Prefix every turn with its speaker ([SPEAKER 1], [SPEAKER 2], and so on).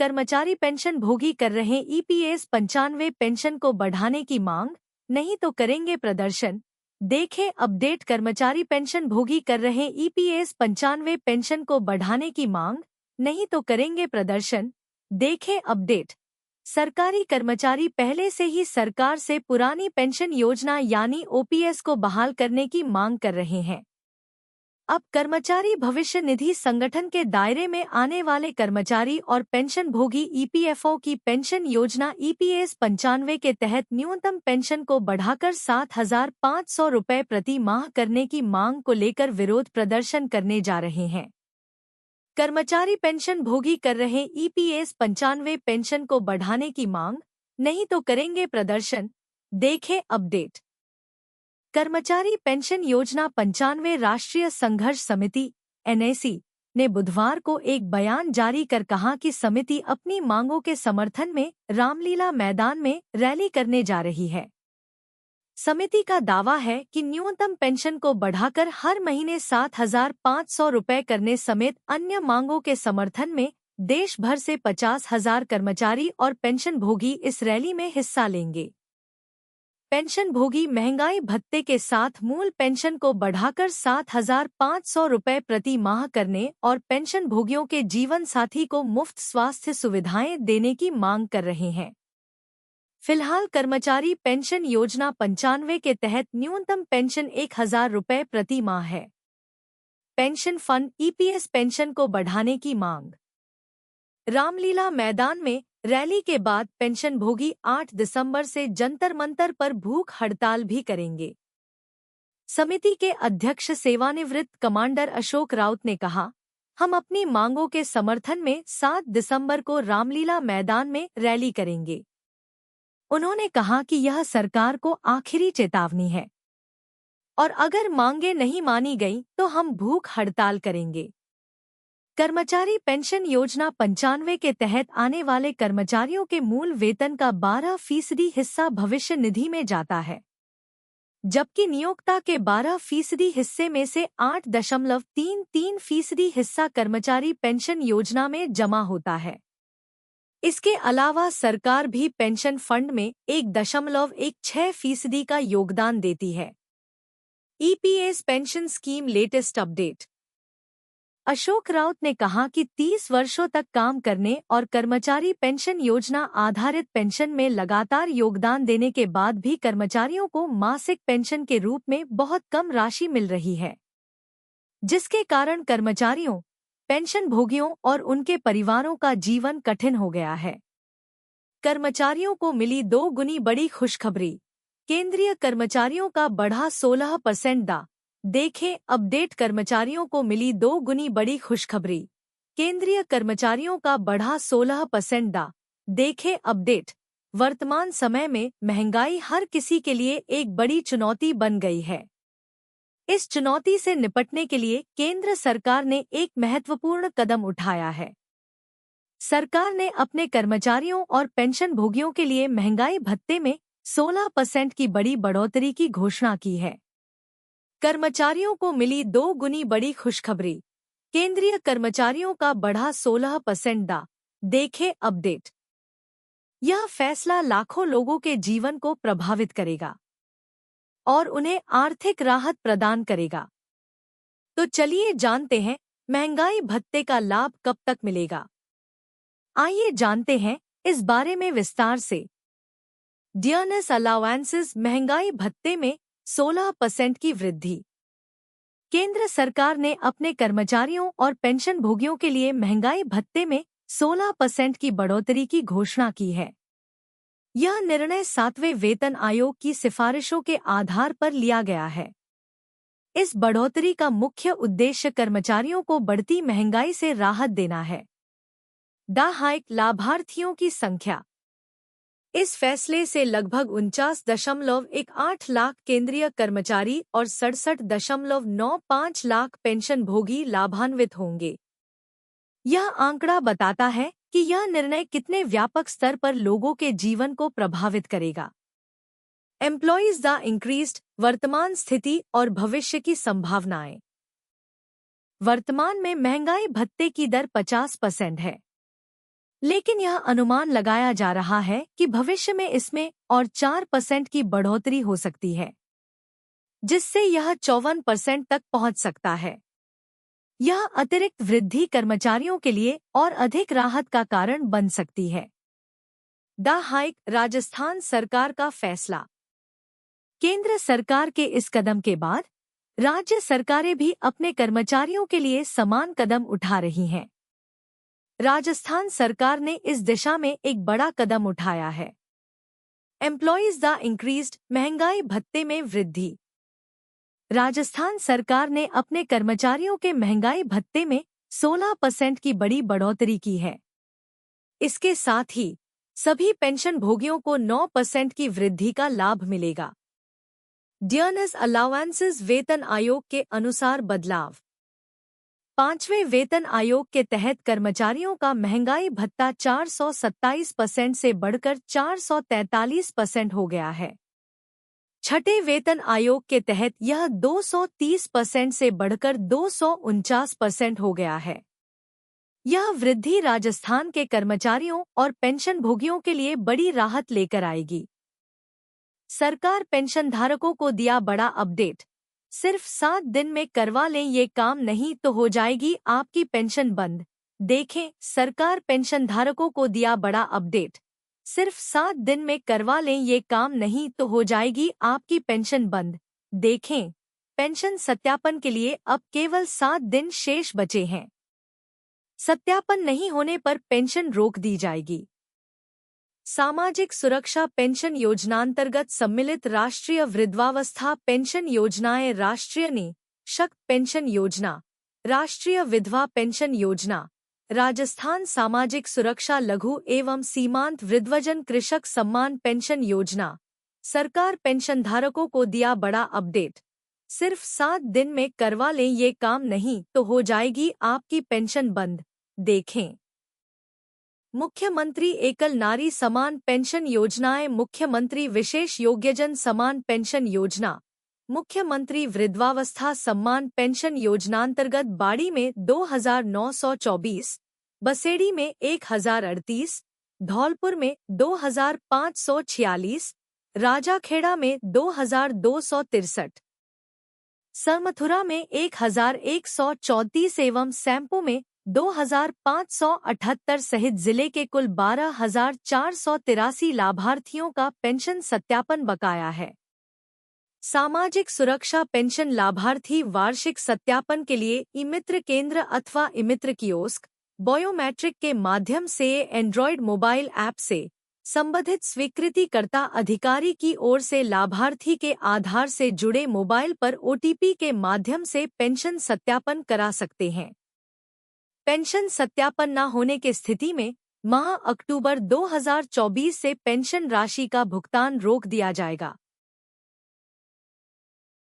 [SPEAKER 1] कर्मचारी पेंशन भोगी कर रहे ईपीएस 95 पेंशन को बढ़ाने की मांग, नहीं तो करेंगे प्रदर्शन। देखें अपडेट। कर्मचारी पेंशन भोगी कर रहे ईपीएस 95 पेंशन को बढ़ाने की मांग, नहीं तो करेंगे प्रदर्शन। देखें अपडेट। सरकारी कर्मचारी पहले से ही सरकार से पुरानी पेंशन योजना यानी ओपीएस को बहाल करने की मांग कर रहे हैं। अब कर्मचारी भविष्य निधि संगठन के दायरे में आने वाले कर्मचारी और पेंशन भोगी ईपीएफओ की पेंशन योजना ईपीएस 95 के तहत न्यूनतम पेंशन को बढ़ाकर 7,500 रुपये प्रति माह करने की मांग को लेकर विरोध प्रदर्शन करने जा रहे हैं। कर्मचारी पेंशन भोगी कर रहे ईपीएस 95 पेंशन को बढ़ाने की मांग, नहीं तो करेंगे प्रदर्शन। देखें अपडेट। कर्मचारी पेंशन योजना 95 राष्ट्रीय संघर्ष समिति (एनएसी) ने बुधवार को एक बयान जारी कर कहा कि समिति अपनी मांगों के समर्थन में रामलीला मैदान में रैली करने जा रही है। समिति का दावा है कि न्यूनतम पेंशन को बढ़ाकर हर महीने 7,500 रुपये करने समेत अन्य मांगों के समर्थन में देश भर से 50,000 कर्मचारी और पेंशन भोगी इस रैली में हिस्सा लेंगे। पेंशन भोगी महंगाई भत्ते के साथ मूल पेंशन को बढ़ाकर 7,500 रुपये प्रति माह करने और पेंशन भोगियों के जीवन साथी को मुफ्त स्वास्थ्य सुविधाएं देने की मांग कर रहे हैं। फिलहाल कर्मचारी पेंशन योजना 95 के तहत न्यूनतम पेंशन 1,000 रुपये प्रति माह है। पेंशन फंड ईपीएस पेंशन को बढ़ाने की मांग। रामलीला मैदान में रैली के बाद पेंशन भोगी 8 दिसंबर से जंतर मंतर पर भूख हड़ताल भी करेंगे। समिति के अध्यक्ष सेवानिवृत्त कमांडर अशोक राउत ने कहा, हम अपनी मांगों के समर्थन में 7 दिसंबर को रामलीला मैदान में रैली करेंगे। उन्होंने कहा कि यह सरकार को आखिरी चेतावनी है और अगर मांगें नहीं मानी गईं तो हम भूख हड़ताल करेंगे। कर्मचारी पेंशन योजना 95 के तहत आने वाले कर्मचारियों के मूल वेतन का 12% हिस्सा भविष्य निधि में जाता है, जबकि नियोक्ता के 12% हिस्से में से 8.33% हिस्सा कर्मचारी पेंशन योजना में जमा होता है। इसके अलावा सरकार भी पेंशन फंड में 1.16% का योगदान देती है। EPS pension scheme latest update. Ashok Raut ने कहा कि 30 वर्षों तक काम करने और कर्मचारी पेंशन योजना आधारित पेंशन में लगातार योगदान देने के बाद भी कर्मचारियों को मासिक पेंशन के रूप में बहुत कम राशि मिल रही है, जिसके कारण कर्मचारियों, पेंशन भोगियों और उनके परिवारों का जीवन कठिन हो गया है। कर्मचारियों को मिली 2 गुनी बड़ी खुशखबरी। केंद्रीय कर्मचारियों का बढ़ा 16% दा। देखें अपडेट। कर्मचारियों को मिली 2 गुनी बड़ी खुशखबरी। केंद्रीय कर्मचारियों का बढ़ा 16% दा। देखें अपडेट। वर्तमान समय में महंगाई हर किसी के लिए एक बड़ी चुनौती बन गई है। इस चुनौती से निपटने के लिए केंद्र सरकार ने एक महत्वपूर्ण कदम उठाया है। सरकार ने अपने कर्मचारियों और पेंशन भोगियों के लिए महंगाई भत्ते में 16% की बड़ी बढ़ोतरी की घोषणा की है। कर्मचारियों को मिली 2 गुनी बड़ी खुशखबरी। केंद्रीय कर्मचारियों का बढ़ा 16% दा। देखें अपडेट। यह फैसला लाखों लोगों के जीवन को प्रभावित करेगा और उन्हें आर्थिक राहत प्रदान करेगा। तो चलिए जानते हैं महंगाई भत्ते का लाभ कब तक मिलेगा। आइए जानते हैं इस बारे में विस्तार से। डियरनेस अलाउंसेस महंगाई भत्ते में 16% की वृद्धि। केंद्र सरकार ने अपने कर्मचारियों और पेंशन भोगियों के लिए महंगाई भत्ते में 16% की बढ़ोतरी की घोषणा की है। यह निर्णय 7वें वेतन आयोग की सिफारिशों के आधार पर लिया गया है। इस बढ़ोतरी का मुख्य उद्देश्य कर्मचारियों को बढ़ती महंगाई से राहत देना है। द हाइक लाभार्थियों की संख्या। इस फैसले से लगभग 49.18 लाख केंद्रीय कर्मचारी और 67.95 लाख पेंशन भोगी लाभान्वित होंगे। यह आंकड़ा बताता है कि यह निर्णय कितने व्यापक स्तर पर लोगों के जीवन को प्रभावित करेगा। Employees the increased. वर्तमान स्थिति और भविष्य की संभावनाएं। वर्तमान में महंगाई भत्ते की दर 50% है। लेकिन यह अनुमान लगाया जा रहा है कि भविष्य में इसमें और 4% की बढ़ोतरी हो सकती है, जिससे यह 54% तक पहुंच सकता है। यह अतिरिक्त वृद्धि कर्मचारियों के लिए और अधिक राहत का कारण बन सकती है। द हाइक, राजस्थान सरकार का फैसला। केंद्र सरकार के इस कदम के बाद राज्य सरकारें भी अपने कर्मचारियों के लिए समान कदम उठा रही हैं। राजस्थान सरकार ने इस दिशा में एक बड़ा कदम उठाया है। एम्प्लॉइज द इंक्रीज्ड, महंगाई भत्ते में वृद्धि। राजस्थान सरकार ने अपने कर्मचारियों के महंगाई भत्ते में 16% की बड़ी बढ़ोतरी की है। इसके साथ ही सभी पेंशन भोगियों को 9% की वृद्धि का लाभ मिलेगा। डियरनेस अलाउंसेस, वेतन आयोग के अनुसार बदलाव। 5वें वेतन आयोग के तहत कर्मचारियों का महंगाई भत्ता 427% से बढ़कर 443% हो गया है। छठे वेतन आयोग के तहत यह 230% से बढ़कर 249% हो गया है। यह वृद्धि राजस्थान के कर्मचारियों और पेंशन भोगियों के लिए बड़ी राहत लेकर आएगी। सरकार पेंशनधारकों को दिया बड़ा अपडेट। सिर्फ 7 दिन में करवा लें ये काम, नहीं तो हो जाएगी आपकी पेंशन बंद। देखें, सरकार पेंशनधारकों को दिया बड़ा अपडेट। सिर्फ 7 दिन में करवा लें ये काम, नहीं तो हो जाएगी आपकी पेंशन बंद। देखें, पेंशन सत्यापन के लिए अब केवल 7 दिन शेष बचे हैं। सत्यापन नहीं होने पर पेंशन रोक दी जाएगी। सामाजिक सुरक्षा पेंशन योजनांतर्गत सम्मिलित राष्ट्रीय वृद्धावस्था पेंशन योजनाएं, राष्ट्रीय निःशक्त पेंशन योजना, राष्ट्रीय विधवा पेंशन योजना, राजस्थान सामाजिक सुरक्षा लघु एवं सीमांत वृद्धजन कृषक सम्मान पेंशन योजना। सरकार पेंशनधारकों को दिया बड़ा अपडेट। सिर्फ 7 दिन में करवा लें ये काम, नहीं तो हो जाएगी आपकी पेंशन बंद। देखें, मुख्यमंत्री एकल नारी समान पेंशन योजनाएं, मुख्यमंत्री विशेष योग्यजन समान पेंशन योजना, मुख्यमंत्री वृद्धावस्था सम्मान पेंशन योजनांतर्गत बाड़ी में 2,924, बसेड़ी में 1,038, धौलपुर में 2,546, राजाखेड़ा में 2,263, सरमथुरा में 1,134 एवं सैंपू में 2,578 सहित जिले के कुल 12,483 लाभार्थियों का पेंशन सत्यापन बकाया है। सामाजिक सुरक्षा पेंशन लाभार्थी वार्षिक सत्यापन के लिए ई-मित्र केंद्र अथवा ई-मित्र कियोस्क, बायोमेट्रिक के माध्यम से एंड्रॉयड मोबाइल ऐप से संबंधित स्वीकृतिकर्ता अधिकारी की ओर से लाभार्थी के आधार से जुड़े मोबाइल पर OTP के माध्यम से पेंशन सत्यापन करा सकते हैं। पेंशन सत्यापन न होने की स्थिति में माह अक्टूबर 2024 से पेंशन राशि का भुगतान रोक दिया जाएगा।